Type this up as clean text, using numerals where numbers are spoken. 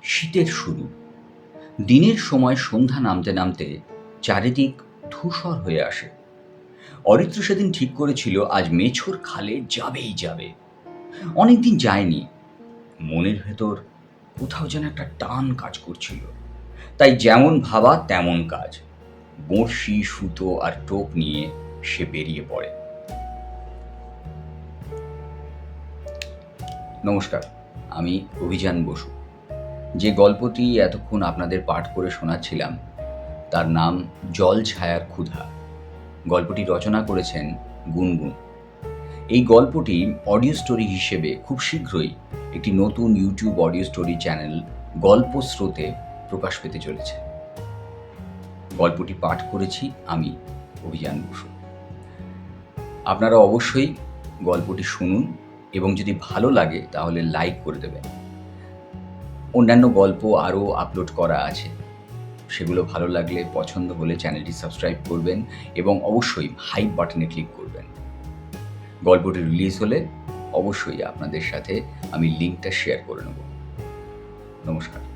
শীতের শুরু। দিনের সময় সন্ধ্যা নামতে নামতে চারিদিক ধূসর হয়ে আসে। অরিত্র সেদিন ঠিক করেছিল আজ মেছোর খালে যাবেই যাবে। অনেকদিন যায়নি। মনের ভেতর কোথাও যেন একটা টান কাজ করছিল। তাই যেমন ভাবা তেমন কাজ। বড়শি, সুতো আর টোপ নিয়ে সে বেরিয়ে পড়ে। নমস্কার, আমি অভিযান বসু। যে গল্পটি এতক্ষণ আপনাদের পাঠ করে শোনাচ্ছিলাম তার নাম জল ছায়ার ক্ষুধা। গল্পটি রচনা করেছেন গুনগুন। এই গল্পটি অডিও স্টোরি হিসেবে খুব শীঘ্রই একটি নতুন ইউটিউব অডিও স্টোরি চ্যানেল গল্প স্রোতে প্রকাশ পেতে চলেছে। গল্পটি পাঠ করেছি আমি, অভিযান বসু। আপনারা অবশ্যই গল্পটি শুনুন এবং যদি ভালো লাগে তাহলে লাইক করে দেবেন। অন্যান্য গল্প আরও আপলোড করা আছে, সেগুলো ভালো লাগলে, পছন্দ হলে চ্যানেলটি সাবস্ক্রাইব করবেন এবং অবশ্যই হাইপ বাটনে ক্লিক করবেন। গল্পটি রিলিজ হলে অবশ্যই আপনাদের সাথে আমি লিঙ্কটা শেয়ার করে নেব। নমস্কার।